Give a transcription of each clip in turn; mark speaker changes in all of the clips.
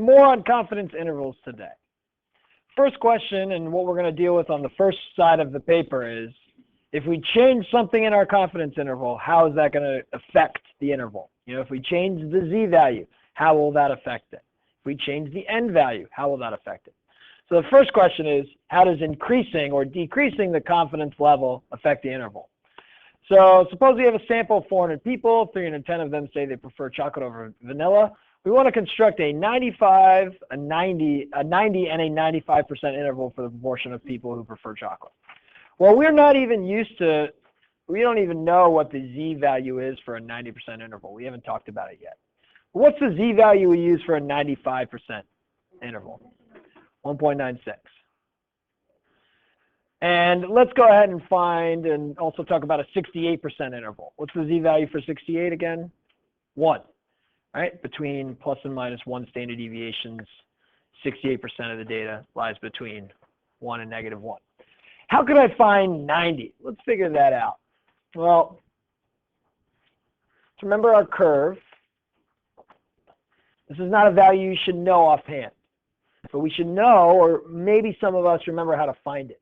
Speaker 1: more on confidence intervals today. First question, and what we're going to deal with on the first side of the paper is, if we change something in our confidence interval, how is that going to affect the interval? You know, if we change the z-value, how will that affect it? If we change the n value, how will that affect it? So the first question is, how does increasing or decreasing the confidence level affect the interval? So suppose we have a sample of 400 people, 310 of them say they prefer chocolate over vanilla. We want to construct a 95, a 90, and a 95% interval for the proportion of people who prefer chocolate. Well, we're not even used to, we don't even know what the z-value is for a 90% interval. We haven't talked about it yet. What's the z-value we use for a 95% interval? 1.96. And let's go ahead and find and also talk about a 68% interval. What's the z-value for 68 again? 1. Right? Between plus and minus 1 standard deviations, 68% of the data lies between 1 and negative 1. How could I find 90? Let's figure that out. Well, remember our curve. This is not a value you should know offhand. But we should know, or maybe some of us remember how to find it.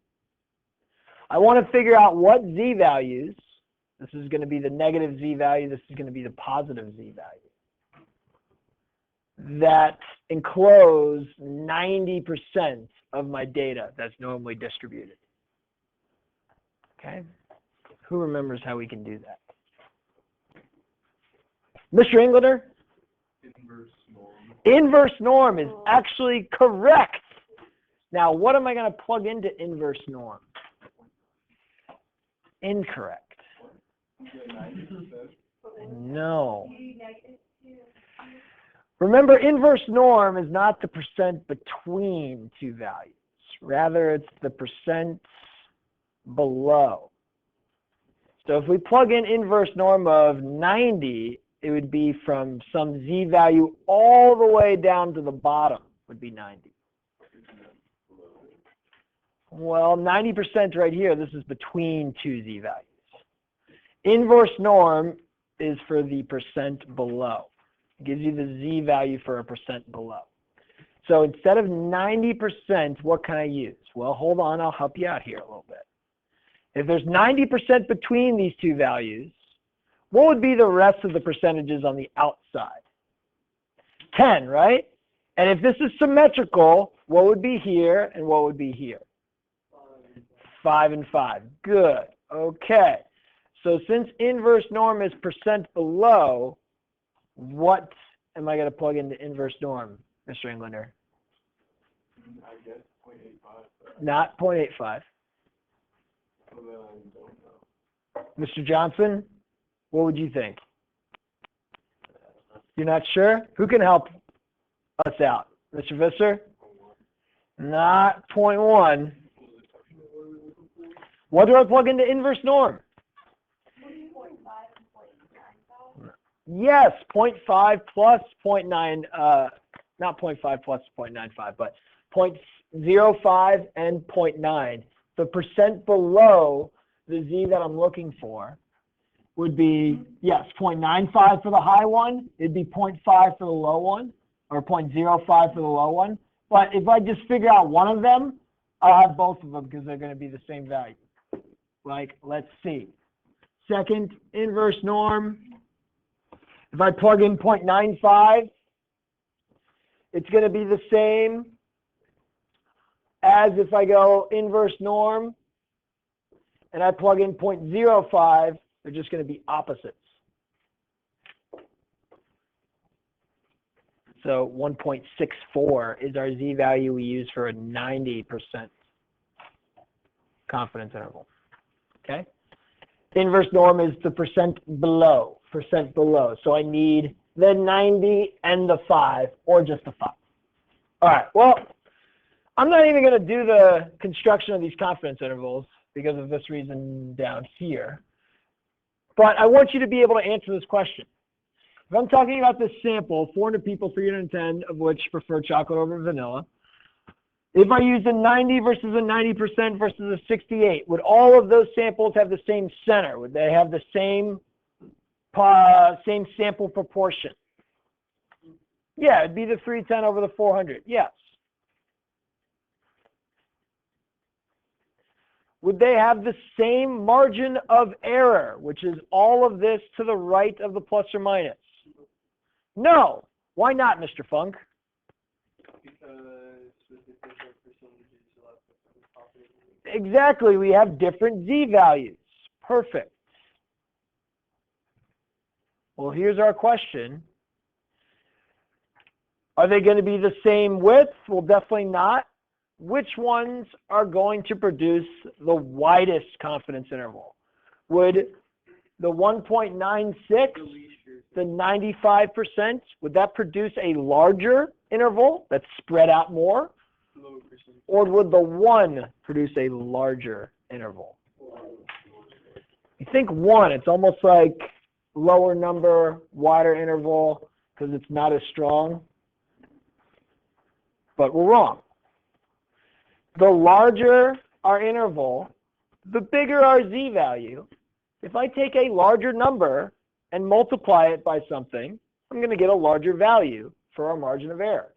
Speaker 1: I want to figure out what z-values, this is going to be the negative z-value, this is going to be the positive z-value, that enclose 90% of my data that's normally distributed. Okay? Who remembers how we can do that? Mr. Englander?
Speaker 2: Inverse norm.
Speaker 1: Inverse norm is actually correct. Now, what am I going to plug into inverse norm? Incorrect. No. Remember, inverse norm is not the percent between two values. Rather, it's the percent below. So if we plug in inverse norm of 90, it would be from some z-value all the way down to the bottom would be 90. Well, 90% right here, this is between two z-values. Inverse norm is for the percent below. It gives you the z-value for a percent below. So instead of 90%, what can I use? Well, hold on, I'll help you out here a little bit. If there's 90% between these two values, what would be the rest of the percentages on the outside? 10, right? And if this is symmetrical, what would be here and what would be here? 5 and 5. Good. Okay. So since inverse norm is percent below, what am I going to plug into inverse norm, Mr. Englander?
Speaker 2: I guess 0.85.
Speaker 1: Not 0.85.
Speaker 2: So then I don't know.
Speaker 1: Mr. Johnson, what would you think? You're not sure? Who can help us out? Mr. Visser? Not 0.1. What do I plug into inverse norm? Yes, 0.5 plus 0.9, not 0.5 plus 0.95, but 0.05 and 0.9. The percent below the z that I'm looking for would be, yes, 0.95 for the high one. It'd be 0.5 for the low one, or 0.05 for the low one. But if I just figure out one of them, I'll have both of them because they're going to be the same value. Like, let's see. Second inverse norm. If I plug in 0.95, it's going to be the same as if I go inverse norm and I plug in 0.05, they're just going to be opposites. So 1.64 is our z-value we use for a 90% confidence interval. Okay? Inverse norm is the percent below. So I need the 90 and the 5, or just the 5. All right, well, I'm not even going to do the construction of these confidence intervals because of this reason down here. But I want you to be able to answer this question. If I'm talking about this sample, 400 people, 310 of which prefer chocolate over vanilla, if I use a 90 versus a 90% versus a 68, would all of those samples have the same center? Would they have the same sample proportion? Yeah, it'd be the 310 over the 400. Yes. Would they have the same margin of error, which is all of this to the right of the plus or minus? No. Why not, Mr. Funk?
Speaker 2: Because with the different percentages, you'll have different populations.
Speaker 1: Exactly. We have different z values. Perfect. Well, here's our question. Are they going to be the same width? Well, definitely not. Which ones are going to produce the widest confidence interval? Would the 1.96, the 95%, would that produce a larger interval that's spread out more? Or would the 1 produce a larger interval? You think 1, it's almost like lower number, wider interval, because it's not as strong. But we're wrong. The larger our interval, the bigger our z value. If I take a larger number and multiply it by something, I'm going to get a larger value for our margin of error.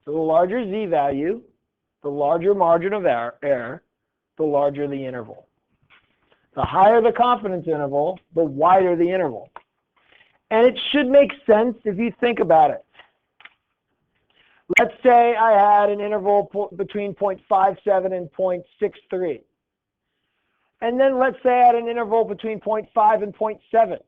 Speaker 1: So the larger z value, the larger margin of error, the larger the interval. The higher the confidence interval, the wider the interval. And it should make sense if you think about it. Let's say I had an interval between 0.57 and 0.63. And then let's say I had an interval between 0.5 and 0.7.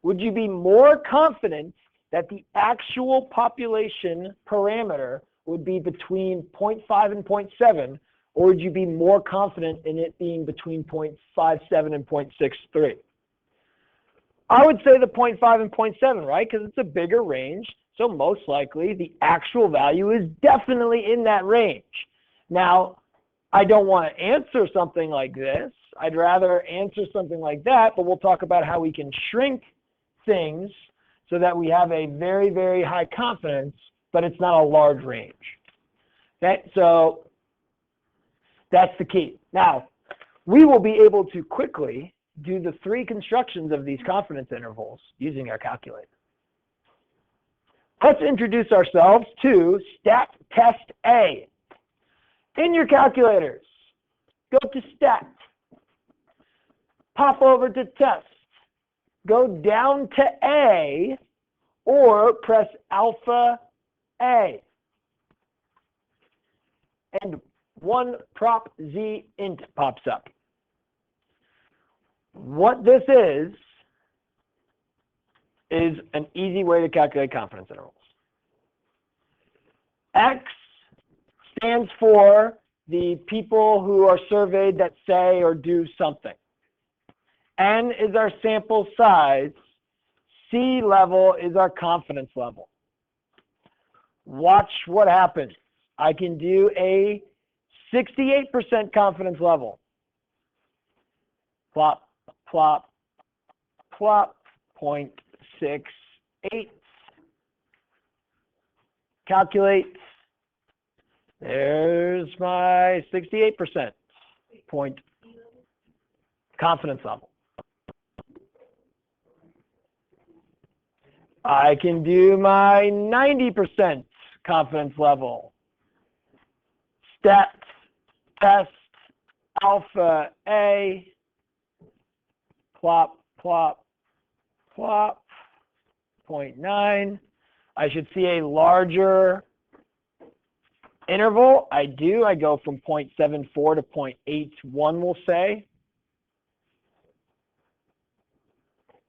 Speaker 1: Would you be more confident that the actual population parameter would be between 0.5 and 0.7, or would you be more confident in it being between 0.57 and 0.63? I would say the 0.5 and 0.7, right? Because it's a bigger range. So most likely the actual value is definitely in that range. Now, I don't want to answer something like this. I'd rather answer something like that, but we'll talk about how we can shrink things so that we have a very, very high confidence, but it's not a large range. Okay, so that's the key. Now, we will be able to quickly do the 3 constructions of these confidence intervals using our calculator. Let's introduce ourselves to Stat Test A. In your calculators, go to Stat, pop over to Test, go down to A, or press Alpha A. And one prop Z int pops up. What this is an easy way to calculate confidence intervals. X stands for the people who are surveyed that say or do something. N is our sample size. C level is our confidence level. Watch what happens. I can do a 68% confidence level. Plop, plop, plop, 0.68. Calculate. There's my 68% point confidence level. I can do my 90% confidence level. Stat, test, alpha A, plop, plop, plop, 0.9. I should see a larger interval. I do. I go from 0.74 to 0.81, we'll say.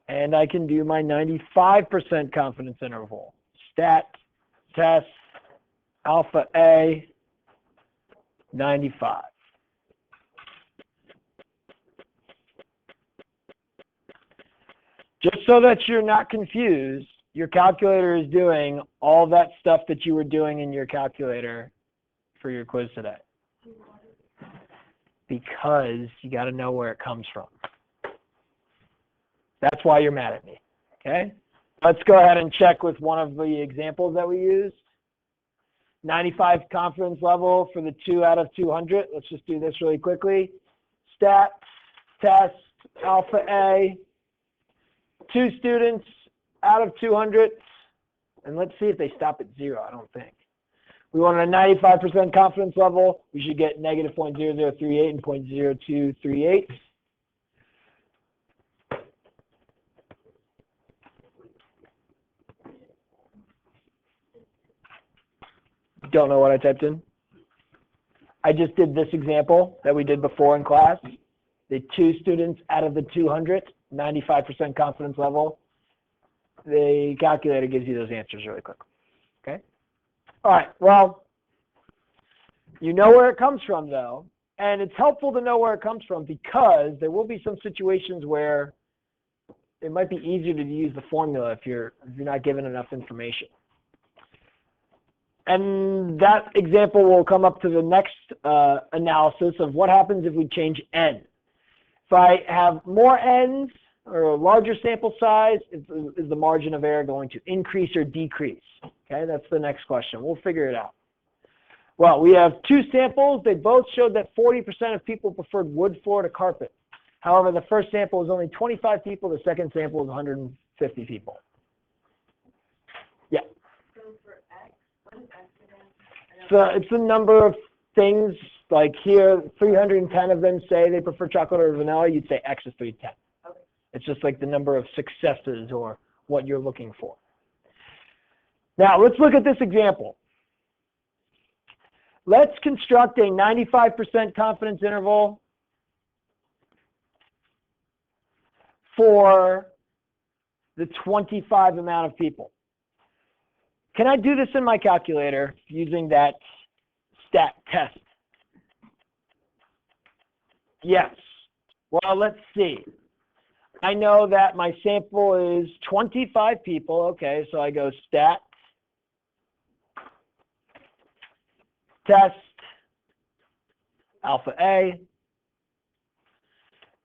Speaker 1: And I can do my 95% confidence interval. Stat, test, alpha A, 95. Just so that you're not confused, your calculator is doing all that stuff that you were doing in your calculator for your quiz today. Because you got to know where it comes from. That's why you're mad at me, okay? Let's go ahead and check with one of the examples that we used. 95 confidence level for the 2 out of 200. Let's just do this really quickly. Stat, test, alpha A. 2 students out of 200. And let's see if they stop at 0. I don't think. We want a 95% confidence level. We should get negative 0.0038 and 0.0238. Don't know what I typed in. I just did this example that we did before in class. The 2 students out of the 200, 95% confidence level. The calculator gives you those answers really quick. Okay? All right, well, you know where it comes from, though. And it's helpful to know where it comes from because there will be some situations where it might be easier to use the formula if you're not given enough information. And that example will come up to the next analysis of what happens if we change n. If I have more n's or a larger sample size, is the margin of error going to increase or decrease? Okay, that's the next question. We'll figure it out. Well, we have 2 samples. They both showed that 40% of people preferred wood floor to carpet. However, the first sample was only 25 people. The second sample was 150 people. Yeah.
Speaker 3: So for X, what is X again?
Speaker 1: So it's the number of things, like here, 310 of them say they prefer chocolate or vanilla. You'd say X is 310.
Speaker 3: Okay.
Speaker 1: It's just like the number of successes or what you're looking for. Now, let's look at this example. Let's construct a 95% confidence interval for the 25 amount of people. Can I do this in my calculator using that stat test? Yes. Well, let's see. I know that my sample is 25 people. Okay, so I go stat test alpha A,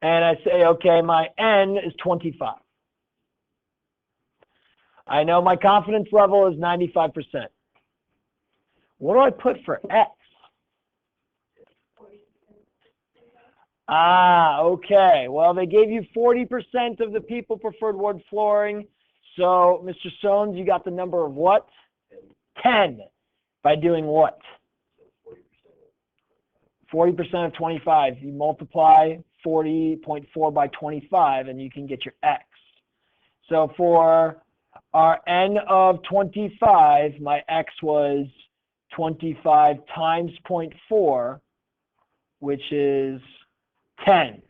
Speaker 1: and I say, okay, my n is 25. I know my confidence level is 95%. What do I put for X? Okay. Well, they gave you 40% of the people preferred wood flooring. So, Mr. Soames, you got the number of what? 10. By doing what? 40% of 25. You multiply 40.4 by 25, and you can get your X. So for our n of 25, my X was 25 times 0.4, which is 10.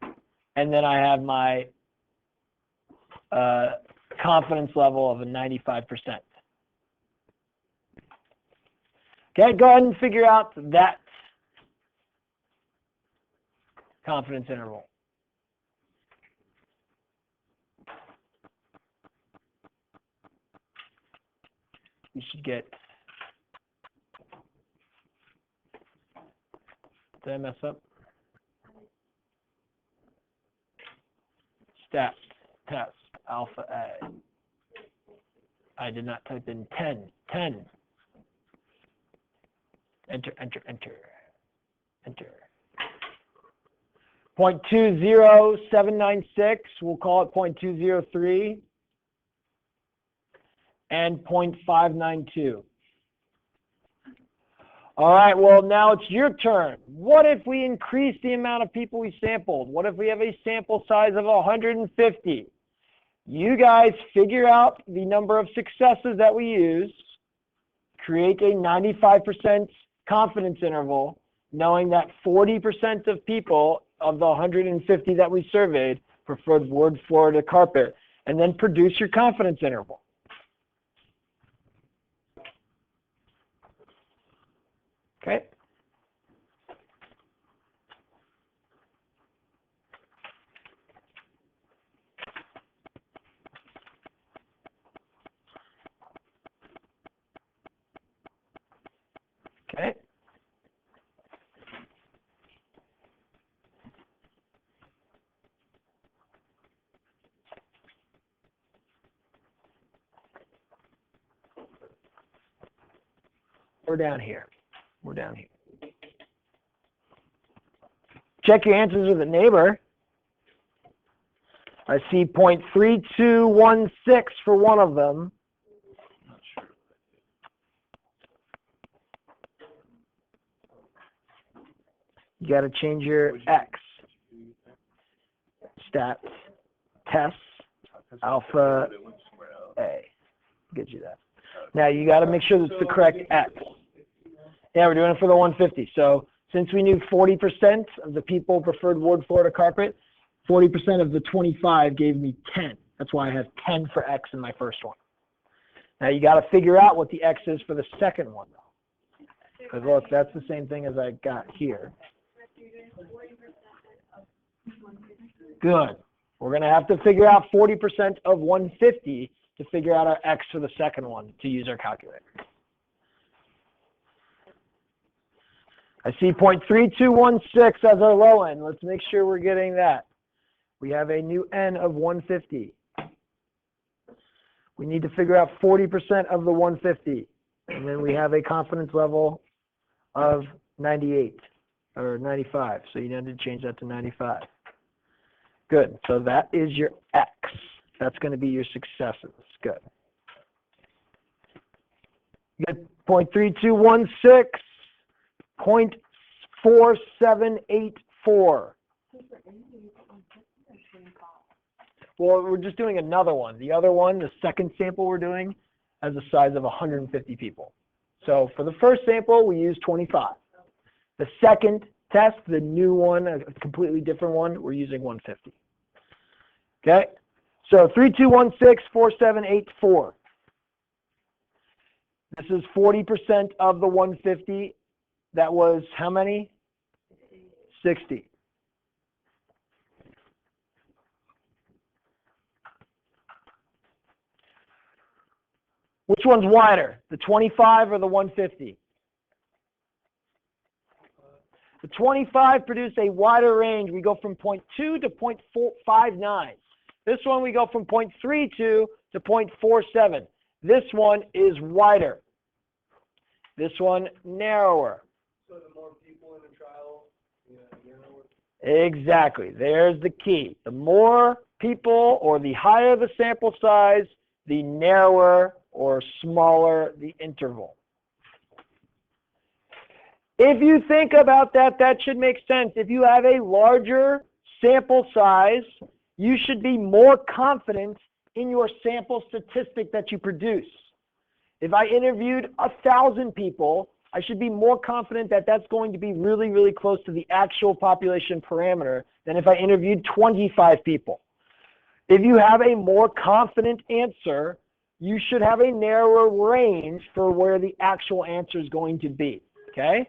Speaker 1: And then I have my confidence level of a 95%. Okay, go ahead and figure out that confidence interval. You should get, did I mess up? Stat test alpha A. I did not type in 10. Enter. 0.20796, we'll call it 0.203, and 0.592. All right, well, now it's your turn. What if we increase the amount of people we sampled? What if we have a sample size of 150? You guys figure out the number of successes that we use, create a 95% confidence interval, knowing that 40% of people of the 150 that we surveyed preferred wood floor to carpet, and then produce your confidence interval. Okay. Okay. We're down here. Check your answers with a neighbor. I see 0.3216 for one of them.
Speaker 2: Not sure.
Speaker 1: You got to change your X. Stat, test, alpha, A. Get you that. Now you got to make sure that's the correct X. Yeah, we're doing it for the 150. So since we knew 40% of the people preferred wood floor to carpet, 40% of the 25 gave me 10. That's why I have 10 for X in my first one. Now you got to figure out what the X is for the second one, though. Because look, that's the same thing as I got here. Good. We're going to have to figure out 40% of 150 to figure out our X for the second one to use our calculator. I see 0.3216 as our low end. Let's make sure we're getting that. We have a new N of 150. We need to figure out 40% of the 150. And then we have a confidence level of 98 or 95. So you need to change that to 95. Good. So that is your X. That's going to be your successes. Good. You get 0.3216, 0.4784. Well, we're just doing another one. The other one, the second sample we're doing, has a size of 150 people. So for the first sample, we used 25. The second test, the new one, a completely different one, we're using 150. Okay? So 32164784. This is 40% of the 150. That was how many? 60. Which one's wider, the 25 or the 150? The 25 produced a wider range. We go from 0.2 to 0.459. This one we go from 0.32 to 0.47. This one is wider. This one narrower.
Speaker 2: So the more people in the trial, narrower.
Speaker 1: Exactly. There's the key. The more people or the higher the sample size, the narrower or smaller the interval. If you think about that, that should make sense. If you have a larger sample size, you should be more confident in your sample statistic that you produce. If I interviewed 1,000 people, I should be more confident that that's going to be really, really close to the actual population parameter than if I interviewed 25 people. If you have a more confident answer, you should have a narrower range for where the actual answer is going to be, okay?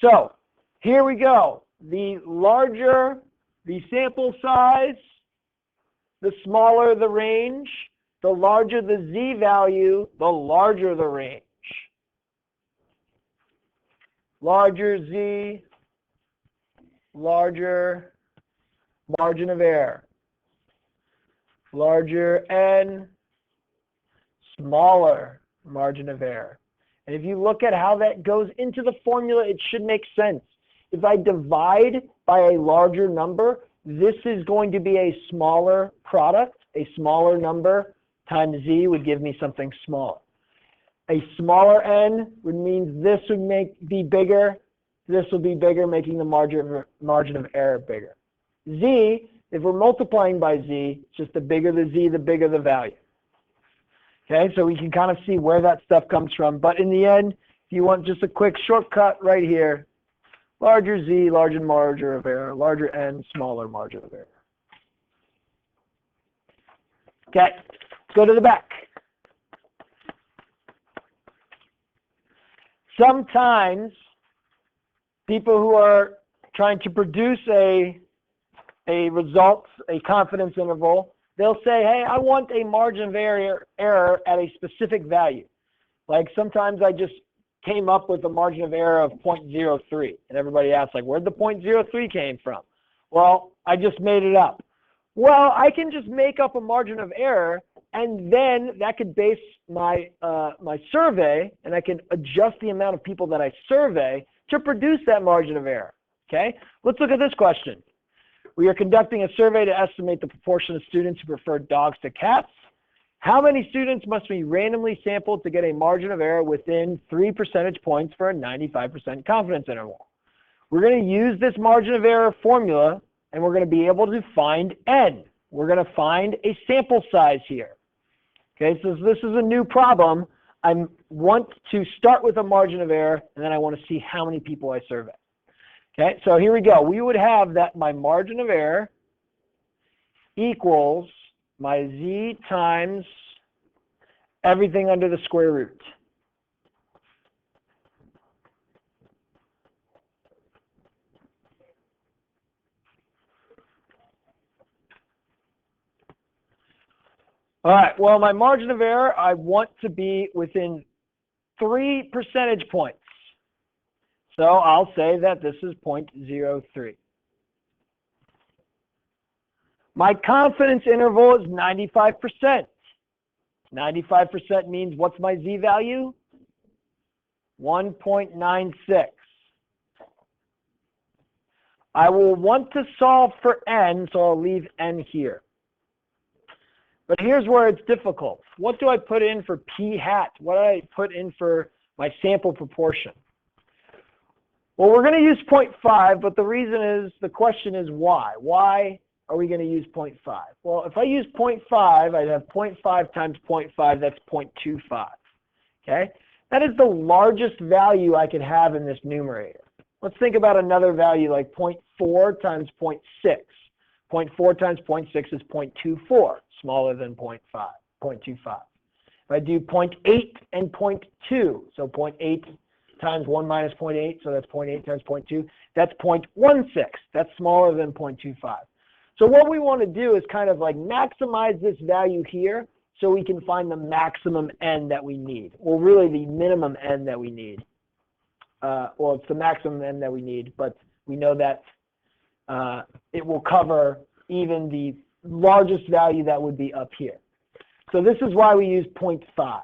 Speaker 1: So here we go. The larger the sample size, the smaller the range. The larger the z value, the larger the range. Larger z, larger margin of error. Larger n, smaller margin of error. And if you look at how that goes into the formula, it should make sense. If I divide by a larger number, this is going to be a smaller product. A smaller number times z would give me something smaller. A smaller n would mean this would be bigger. This will be bigger, making the margin of error bigger. Z, if we're multiplying by z, just the bigger the z, the bigger the value. Okay, so we can kind of see where that stuff comes from. But in the end, if you want just a quick shortcut right here, larger z, larger margin of error, larger n, smaller margin of error. Okay, let's go to the back. Sometimes people who are trying to produce a result, a confidence interval, they'll say, hey, I want a margin of error at a specific value. Like sometimes I just came up with a margin of error of 0.03. And everybody asks, like, where'd the 0.03 came from? Well, I just made it up. Well, I can just make up a margin of error, and then that could base my my survey, and I can adjust the amount of people that I survey to produce that margin of error. Okay? Let's look at this question. We are conducting a survey to estimate the proportion of students who prefer dogs to cats. How many students must be randomly sampled to get a margin of error within 3 percentage points for a 95% confidence interval? We're going to use this margin of error formula, and we're going to be able to find n. We're going to find a sample size here. Okay, so this is a new problem. I want to start with a margin of error, and then I want to see how many people I survey. Okay, so here we go. We would have that my margin of error equals my z times everything under the square root. All right, well, my margin of error, I want to be within 3 percentage points. So I'll say that this is 0.03. My confidence interval is 95%. 95% means what's my z-value? 1.96. I will want to solve for n, so I'll leave n here. But here's where it's difficult. What do I put in for p hat? What do I put in for my sample proportion? Well, we're going to use 0.5, but the question is why? Why are we going to use 0.5? Well, if I use 0.5, I'd have 0.5 times 0.5, that's 0.25. Okay? That is the largest value I could have in this numerator. Let's think about another value like 0.4 times 0.6. 0.4 times 0.6 is 0.24, smaller than 0.25. If I do 0.8 and 0.2, so 0.8 times 1 minus 0.8, so that's 0.8 times 0.2, that's 0.16. That's smaller than 0.25. So what we want to do is kind of like maximize this value here so we can find the maximum n that we need. Well, really the minimum n that we need. Well, it's the maximum n that we need, but we know that it will cover even the largest value that would be up here. So this is why we use 0.5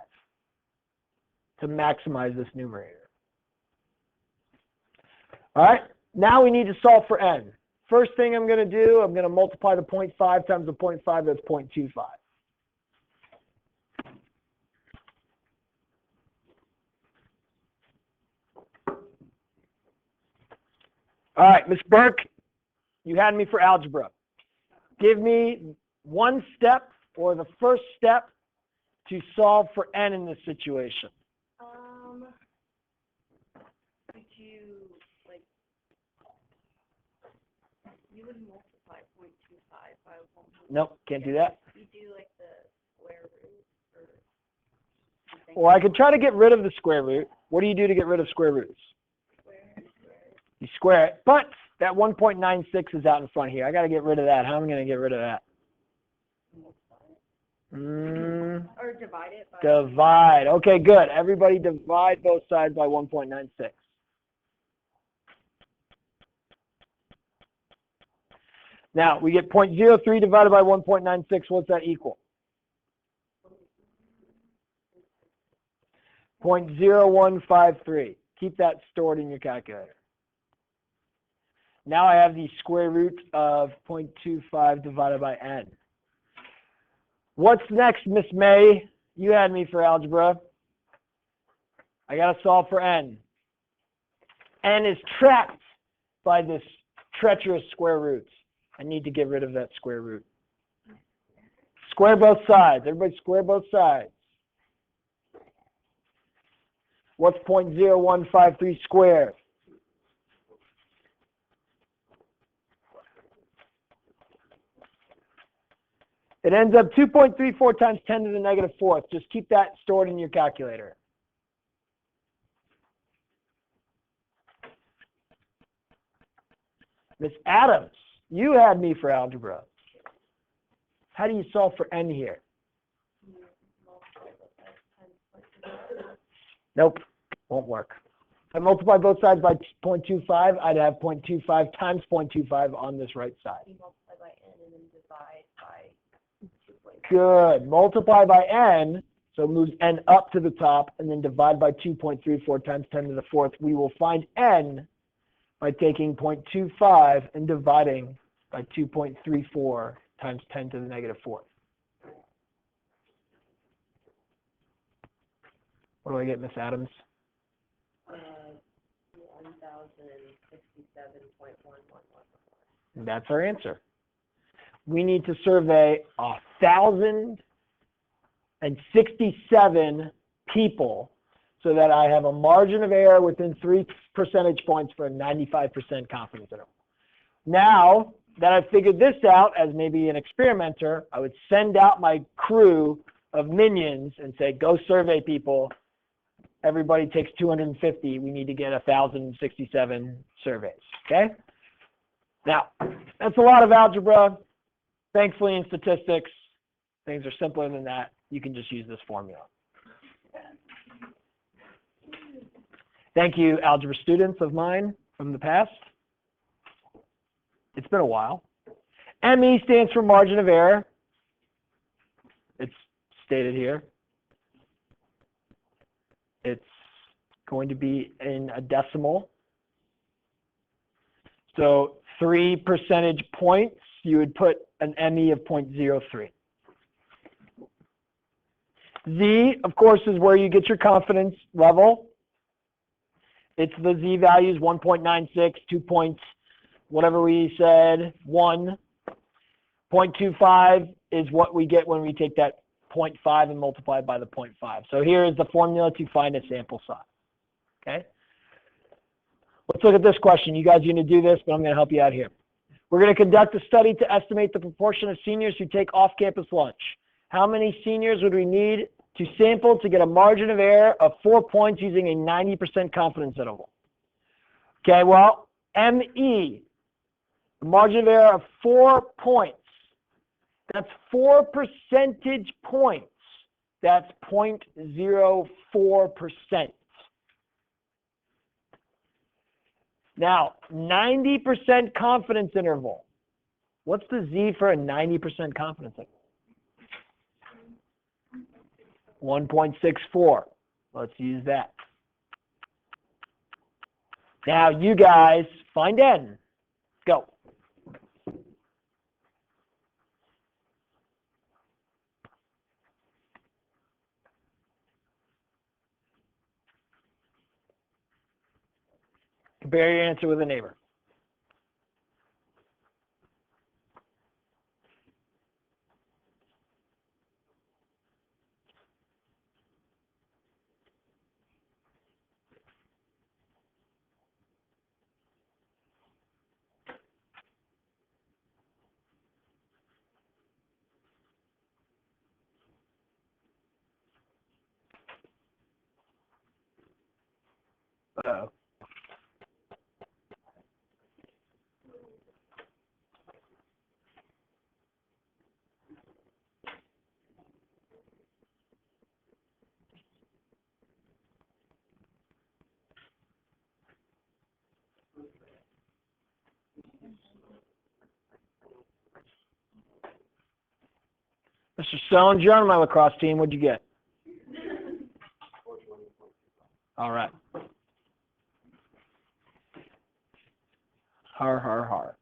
Speaker 1: to maximize this numerator. All right, now we need to solve for n. First thing I'm going to do, I'm going to multiply the 0.5 times the 0.5, that's 0.25. All right, Ms. Burke, you had me for algebra. Give me one step or the first step to solve for n in this situation.
Speaker 3: Would you, like, you would multiply 0.25 by 1.
Speaker 1: Nope, can't do that.
Speaker 3: You do, like, the square root or something.
Speaker 1: Well, I could try to get rid of the square root. What do you do to get rid of square roots? You square it, but that 1.96 is out in front here. I got to get rid of that. How am I going to get rid of that?
Speaker 3: Or divide it by...
Speaker 1: Divide. Okay, good. Everybody divide both sides by 1.96. Now, we get 0.03 divided by 1.96. What's that equal? 0.0153. Keep that stored in your calculator. Now I have the square root of 0.25 divided by n. What's next, Miss May? You had me for algebra. I got to solve for n. N is trapped by this treacherous square root. I need to get rid of that square root. Square both sides. Everybody square both sides. What's 0.0153 squared? It ends up 2.34 times 10 to the negative fourth. Just keep that stored in your calculator. Miss Adams, you had me for algebra. How do you solve for n here? Nope, won't work. If I multiply both sides by 0.25, I'd have 0.25 times 0.25 on this right side.
Speaker 3: You multiply by n and then divide by 2.5.
Speaker 1: Good. Multiply by n, so it moves n up to the top, and then divide by 2.34 times 10 to the fourth. We will find n by taking 0.25 and dividing by 2.34 times 10 to the negative fourth. What do I get, Miss Adams?
Speaker 3: 1,067.1111.
Speaker 1: That's our answer. We need to survey 1,067 people so that I have a margin of error within 3 percentage points for a 95% confidence interval. Now that I've figured this out as maybe an experimenter, I would send out my crew of minions and say, go survey people. Everybody takes 250. We need to get 1,067 surveys, okay? Now, that's a lot of algebra. Thankfully, in statistics, things are simpler than that. You can just use this formula. Thank you, algebra students of mine from the past. It's been a while. ME stands for margin of error. It's stated here. It's going to be in a decimal. So 3 percentage points, you would put an ME of 0.03. Z, of course, is where you get your confidence level. It's the Z values, 1.96, 2 points, whatever we said, 1. 0.25 is what we get when we take that 0.5 and multiply it by the 0.5. So here is the formula to find a sample size. Okay? Let's look at this question. You guys are going to do this, but I'm going to help you out here. We're going to conduct a study to estimate the proportion of seniors who take off-campus lunch. How many seniors would we need to sample to get a margin of error of 4 points using a 90% confidence interval? Okay, well, ME, the margin of error of 4 points. That's 4 percentage points. That's 0.04%. Now, 90% confidence interval. What's the Z for a 90% confidence interval? 1.64. Let's use that. Now, you guys find N. Go. Compare your answer with a neighbor. Uh-oh. Mr. Stone, you're on my lacrosse team. What'd you get? All right. Har, har, har.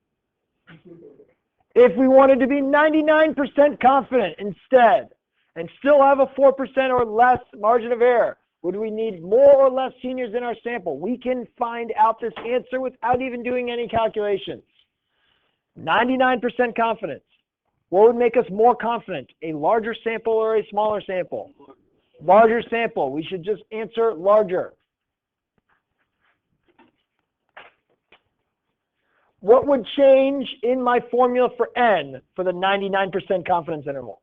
Speaker 1: If we wanted to be 99% confident instead and still have a 4% or less margin of error, would we need more or less seniors in our sample? We can find out this answer without even doing any calculations. 99% confidence. What would make us more confident? A larger sample or a smaller sample? Larger sample. We should just answer larger. What would change in my formula for N for the 99% confidence interval?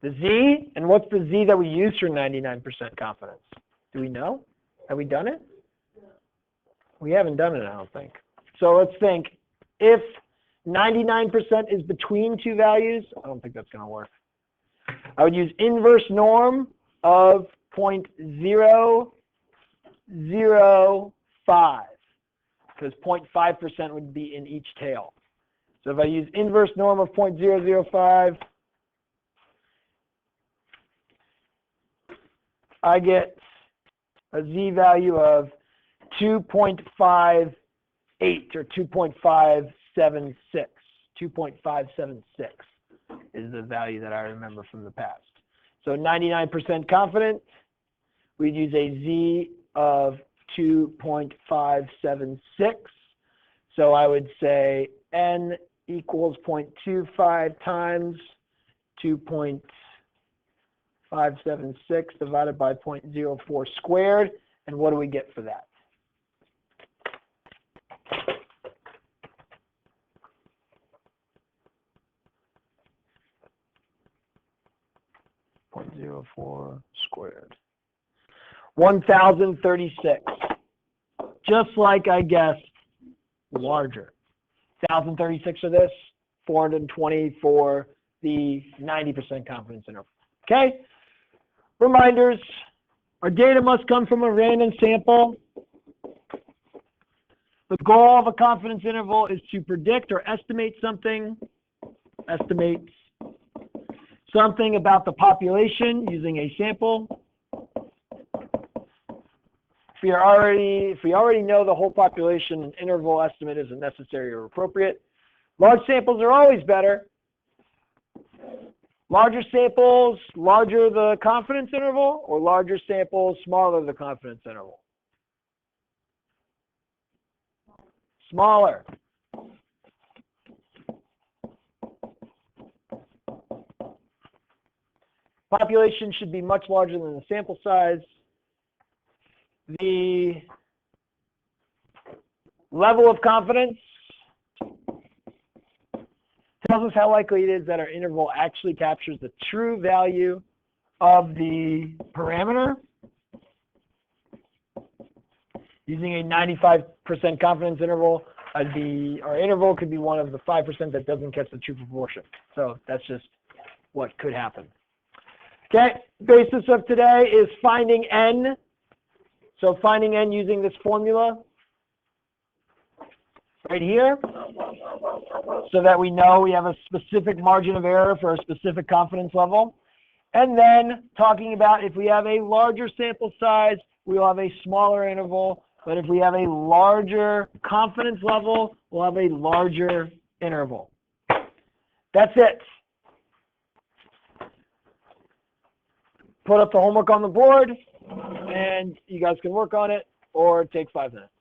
Speaker 1: The Z, and what's the Z that we use for 99% confidence? Do we know? Have we done it? We haven't done it, I don't think. So let's think. If 99% is between two values, I don't think that's going to work. I would use inverse norm of 0.005 because 0.5% would be in each tail. So if I use inverse norm of 0.005, I get a Z value of 2.58 or 2.576. 2.576 is the value that I remember from the past. So 99% confident, we'd use a Z of 2.576. So I would say n equals 0.25 times 2.576 divided by 0.04 squared. And what do we get for that? .04 squared. 1,036. Just like I guessed, larger. 1,036 for this, 420 for the 90% confidence interval. Okay? Reminders. Our data must come from a random sample. The goal of a confidence interval is to predict or estimate something. Estimates something about the population using a sample. If we already know the whole population, an interval estimate isn't necessary or appropriate. Large samples are always better. Larger samples, larger the confidence interval, or larger samples, smaller the confidence interval? Smaller. Population should be much larger than the sample size. The level of confidence tells us how likely it is that our interval actually captures the true value of the parameter. Using a 95% confidence interval, our interval could be one of the 5% that doesn't catch the true proportion. So that's just what could happen. Okay, basis of today is finding n. So finding n using this formula right here, so that we know we have a specific margin of error for a specific confidence level. And then talking about if we have a larger sample size, we will have a smaller interval. But if we have a larger confidence level, we'll have a larger interval. That's it. Put up the homework on the board, and you guys can work on it or take 5 minutes.